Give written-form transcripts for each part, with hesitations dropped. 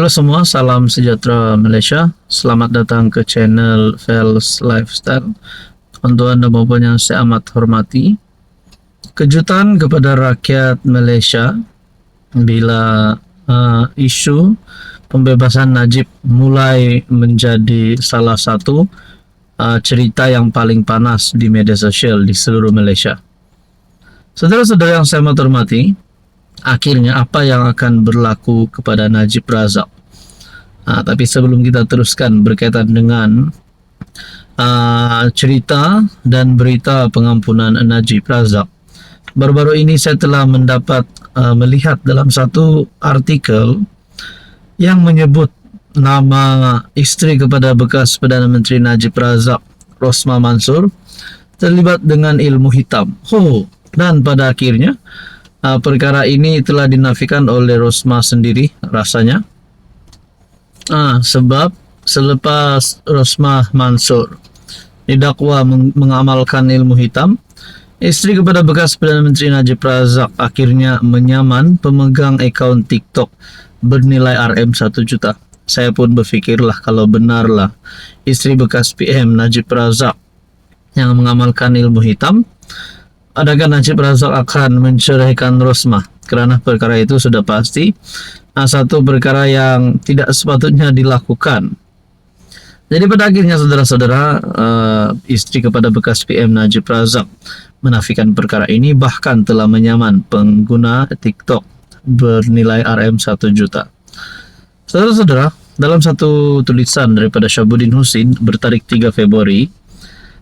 Halo semua, salam sejahtera Malaysia. Selamat datang ke channel Fels Lifestyle. Tuan-tuan dan puan yang saya amat hormati, kejutan kepada rakyat Malaysia bila isu pembebasan Najib mulai menjadi salah satu cerita yang paling panas di media sosial di seluruh Malaysia. Saudara-saudara yang saya amat hormati, akhirnya apa yang akan berlaku kepada Najib Razak? Tapi sebelum kita teruskan berkaitan dengan cerita dan berita pengampunan Najib Razak, baru-baru ini saya telah melihat dalam satu artikel yang menyebut nama isteri kepada bekas Perdana Menteri Najib Razak, Rosmah Mansor, terlibat dengan ilmu hitam. Dan pada akhirnya perkara ini telah dinafikan oleh Rosmah sendiri rasanya. Sebab selepas Rosmah Mansor didakwa mengamalkan ilmu hitam, isteri kepada bekas Perdana Menteri Najib Razak akhirnya menyaman pemegang akaun TikTok bernilai RM 1 juta. Saya pun berfikirlah, kalau benarlah isteri bekas PM Najib Razak yang mengamalkan ilmu hitam, adakah Najib Razak akan menceraikan Rosmah? Kerana perkara itu sudah pasti satu perkara yang tidak sepatutnya dilakukan. Jadi pada akhirnya saudara-saudara, isteri kepada bekas PM Najib Razak menafikan perkara ini, bahkan telah menyaman pengguna TikTok bernilai RM 1 juta. Saudara-saudara, dalam satu tulisan daripada Syabuddin Husin bertarikh 3 Februari,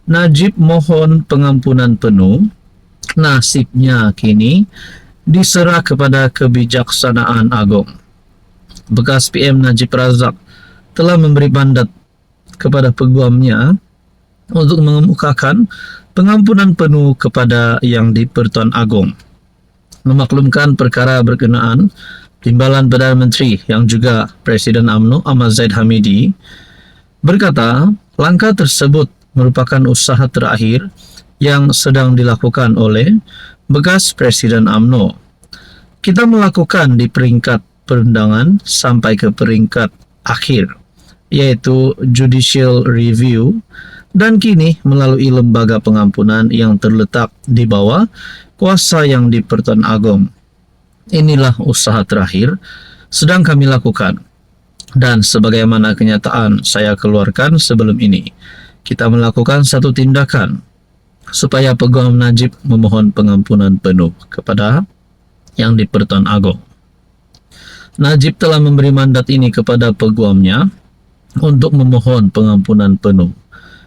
Najib mohon pengampunan penuh. Nasibnya kini diserah kepada kebijaksanaan agung. Bekas PM Najib Razak telah memberi mandat kepada peguamnya untuk mengemukakan pengampunan penuh kepada Yang di-Pertuan Agong. Memaklumkan perkara berkenaan, Timbalan Perdana Menteri yang juga Presiden UMNO Ahmad Zahid Hamidi berkata, langkah tersebut merupakan usaha terakhir yang sedang dilakukan oleh bekas Presiden UMNO. Kita melakukan di peringkat perundangan sampai ke peringkat akhir, yaitu judicial review, dan kini melalui lembaga pengampunan yang terletak di bawah kuasa Yang di-Pertuan Agong. Inilah usaha terakhir sedang kami lakukan, dan sebagaimana kenyataan saya keluarkan sebelum ini, kita melakukan satu tindakan supaya peguam Najib memohon pengampunan penuh kepada Yang di-Pertuan Agong. Najib telah memberi mandat ini kepada peguamnya untuk memohon pengampunan penuh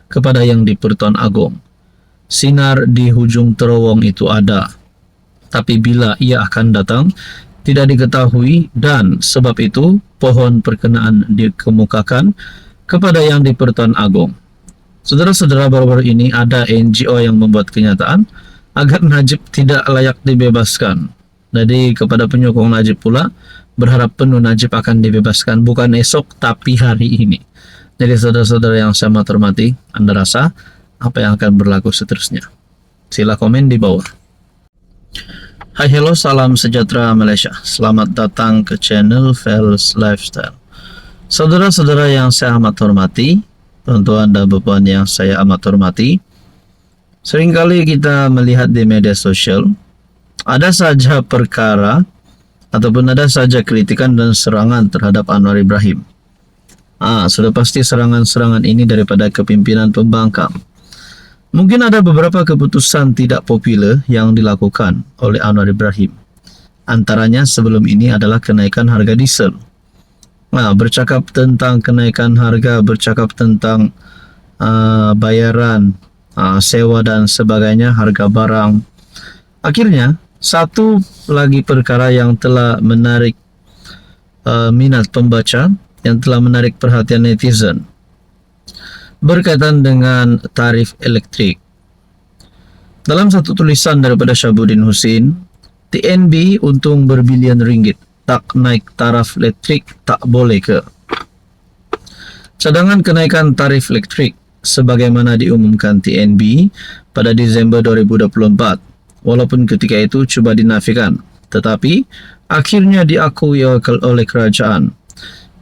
kepada Yang di-Pertuan Agong. Sinar di hujung terowong itu ada, tapi bila ia akan datang tidak diketahui, dan sebab itu pohon perkenaan dikemukakan kepada Yang di-Pertuan Agong. Saudara-saudara, baru-baru ini ada NGO yang membuat kenyataan agar Najib tidak layak dibebaskan. Jadi kepada penyokong Najib pula berharap penuh Najib akan dibebaskan, bukan esok tapi hari ini. Jadi saudara-saudara yang saya hormati, Anda rasa apa yang akan berlaku seterusnya? Sila komen di bawah. Hai, hello, salam sejahtera Malaysia. Selamat datang ke channel Fels Lifestyle. Saudara-saudara yang saya amat hormati, tuan-tuan dan puan yang saya amat hormati, seringkali kita melihat di media sosial ada saja perkara ataupun ada saja kritikan dan serangan terhadap Anwar Ibrahim. Sudah pasti serangan-serangan ini daripada kepimpinan pembangkang. Mungkin ada beberapa keputusan tidak popular yang dilakukan oleh Anwar Ibrahim. Antaranya sebelum ini adalah kenaikan harga diesel. Bercakap tentang kenaikan harga, bercakap tentang bayaran, sewa dan sebagainya, harga barang. Akhirnya, satu lagi perkara yang telah menarik minat pembaca, yang telah menarik perhatian netizen, berkaitan dengan tarif elektrik. Dalam satu tulisan daripada Syabuddin Husin, TNB untung berbilion ringgit, tak naik taraf elektrik tak boleh ke? Cadangan kenaikan tarif elektrik sebagaimana diumumkan TNB pada Disember 2024, walaupun ketika itu cuba dinafikan, tetapi akhirnya diakui oleh kerajaan.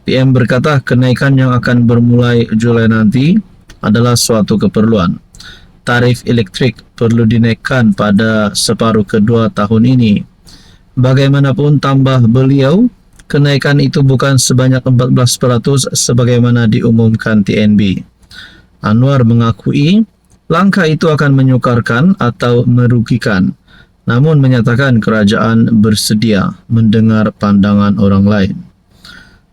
PM berkata kenaikan yang akan bermulai Julai nanti adalah suatu keperluan. Tarif elektrik perlu dinaikkan pada separuh kedua tahun ini. Bagaimanapun, tambah beliau, kenaikan itu bukan sebanyak 14% sebagaimana diumumkan TNB. Anwar mengakui langkah itu akan menyukarkan atau merugikan, namun menyatakan kerajaan bersedia mendengar pandangan orang lain.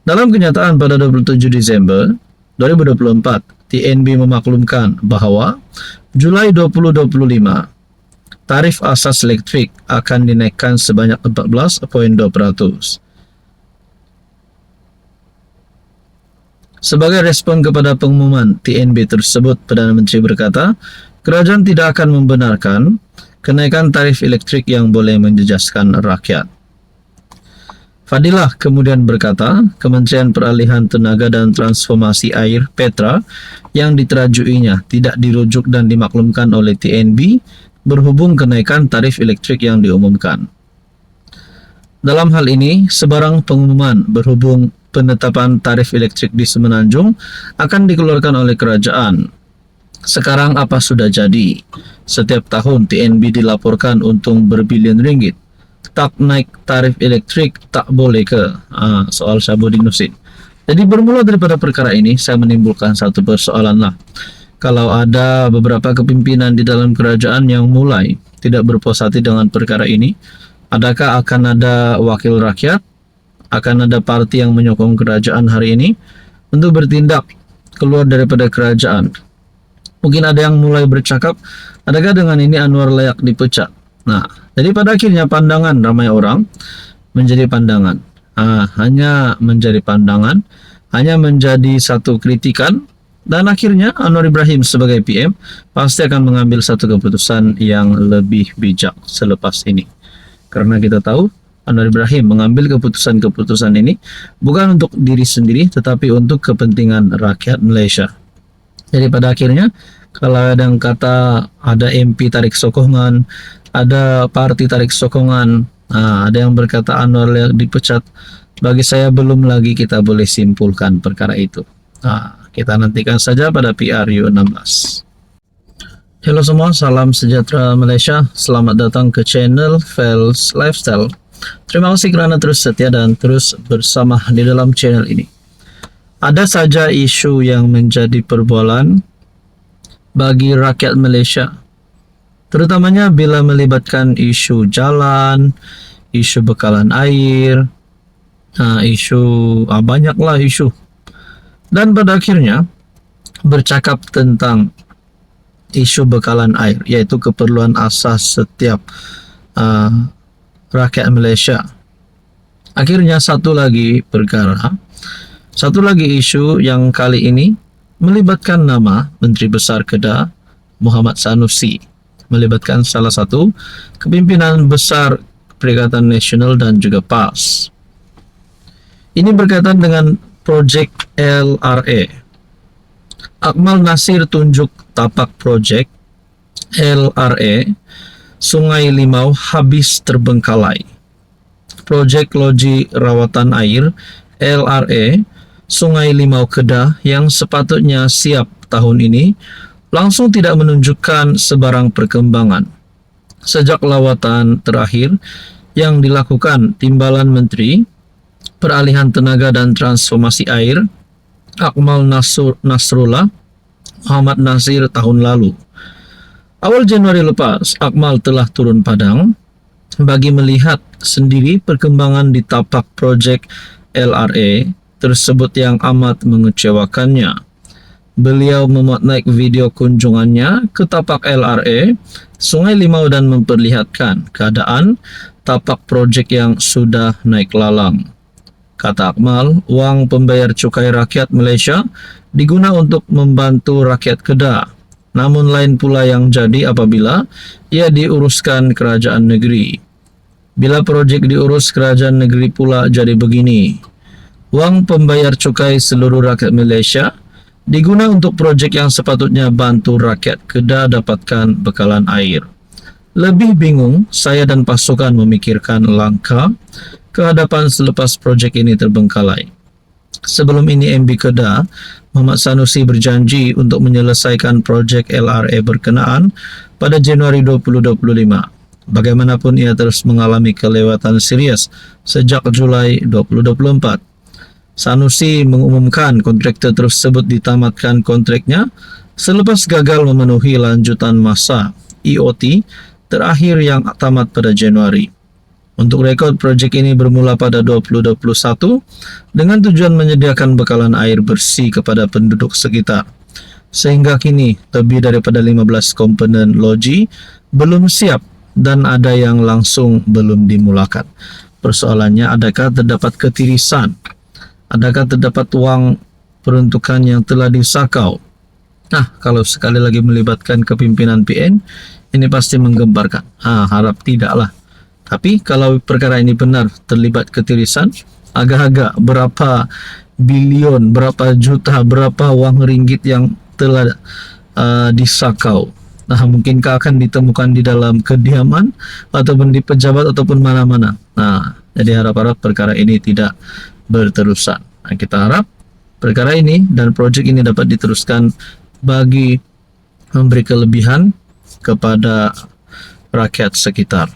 Dalam kenyataan pada 27 Desember 2024, TNB memaklumkan bahwa Julai 2025, tarif asas elektrik akan dinaikkan sebanyak 14,2%. Sebagai respon kepada pengumuman TNB tersebut, Perdana Menteri berkata, kerajaan tidak akan membenarkan kenaikan tarif elektrik yang boleh menjejaskan rakyat. Fadilah kemudian berkata, Kementerian Peralihan Tenaga dan Transformasi Air (Petra) yang diterajuinya tidak dirujuk dan dimaklumkan oleh TNB berhubung kenaikan tarif elektrik yang diumumkan. Dalam hal ini, sebarang pengumuman berhubung penetapan tarif elektrik di Semenanjung akan dikeluarkan oleh kerajaan. Sekarang apa sudah jadi? Setiap tahun TNB dilaporkan untung berbilion ringgit. Tak naik tarif elektrik tak boleh ke? Soal Syabudin Nursin. Jadi bermula daripada perkara ini, saya menimbulkan satu persoalan lah. Kalau ada beberapa kepimpinan di dalam kerajaan yang mulai tidak berpuas hati dengan perkara ini, adakah akan ada wakil rakyat? Akan ada parti yang menyokong kerajaan hari ini untuk bertindak keluar daripada kerajaan? Mungkin ada yang mulai bercakap, adakah dengan ini Anwar layak dipecat? Nah, jadi pada akhirnya pandangan ramai orang menjadi pandangan. Hanya menjadi pandangan, hanya menjadi satu kritikan, dan akhirnya Anwar Ibrahim sebagai PM pasti akan mengambil satu keputusan yang lebih bijak selepas ini. Karena kita tahu Anwar Ibrahim mengambil keputusan-keputusan ini bukan untuk diri sendiri, tetapi untuk kepentingan rakyat Malaysia. Jadi pada akhirnya, kalau ada yang kata ada MP tarik sokongan, ada parti tarik sokongan, ada yang berkata Anwar layak dipecat, bagi saya belum lagi kita boleh simpulkan perkara itu. Kita nantikan saja pada PRU 16. Halo semua, salam sejahtera Malaysia. Selamat datang ke channel Fels Lifestyle. Terima kasih kerana terus setia dan terus bersama di dalam channel ini. Ada saja isu yang menjadi perbualan bagi rakyat Malaysia, terutamanya bila melibatkan isu jalan, isu bekalan air, banyaklah isu. Dan pada akhirnya bercakap tentang isu bekalan air, yaitu keperluan asas setiap rakyat Malaysia. Akhirnya satu lagi isu yang kali ini melibatkan nama Menteri Besar Kedah Muhammad Sanusi, melibatkan salah satu kepimpinan besar Perikatan Nasional dan juga PAS. Ini berkaitan dengan projek LRA. Akmal Nasir tunjuk tapak projek LRA Sungai Limau habis terbengkalai. Projek Loji Rawatan Air LRA Sungai Limau Kedah yang sepatutnya siap tahun ini langsung tidak menunjukkan sebarang perkembangan. Sejak lawatan terakhir yang dilakukan Timbalan Menteri Peralihan Tenaga dan Transformasi Air Akmal Nasrullah Muhammad Nasir tahun lalu. Awal Januari lepas, Akmal telah turun Padang bagi melihat sendiri perkembangan di tapak projek LRA tersebut yang amat mengecewakannya. Beliau memuat naik video kunjungannya ke tapak LRA Sungai Limau dan memperlihatkan keadaan tapak projek yang sudah naik lalang. Kata Akmal, wang pembayar cukai rakyat Malaysia diguna untuk membantu rakyat Kedah. Namun lain pula yang jadi apabila ia diuruskan kerajaan negeri. Bila projek diurus kerajaan negeri pula jadi begini. Wang pembayar cukai seluruh rakyat Malaysia diguna untuk projek yang sepatutnya bantu rakyat Kedah dapatkan bekalan air. Lebih bingung saya dan pasukan memikirkan langkah ke hadapan selepas projek ini terbengkalai. Sebelum ini MB Kedah, Muhammad Sanusi berjanji untuk menyelesaikan projek LRA berkenaan pada Januari 2025. Bagaimanapun ia terus mengalami kelewatan serius sejak Julai 2024. Sanusi mengumumkan kontraktor tersebut ditamatkan kontraknya selepas gagal memenuhi lanjutan masa EOT terakhir yang tamat pada Januari. Untuk rekod, proyek ini bermula pada 2021 dengan tujuan menyediakan bekalan air bersih kepada penduduk sekitar. Sehingga kini, lebih daripada 15 komponen loji belum siap dan ada yang langsung belum dimulakan. Persoalannya, adakah terdapat ketirisan? Adakah terdapat uang peruntukan yang telah disakau? Nah, kalau sekali lagi melibatkan kepimpinan PN, ini pasti menggemparkan. Harap tidaklah. Tapi kalau perkara ini benar terlibat ketirisan, agak-agak berapa bilion, berapa juta, berapa uang ringgit yang telah disakau. Nah, mungkinkah akan ditemukan di dalam kediaman ataupun di pejabat ataupun mana-mana. Nah, jadi harap-harap perkara ini tidak berterusan. Nah, kita harap perkara ini dan proyek ini dapat diteruskan bagi memberi kelebihan kepada rakyat sekitar.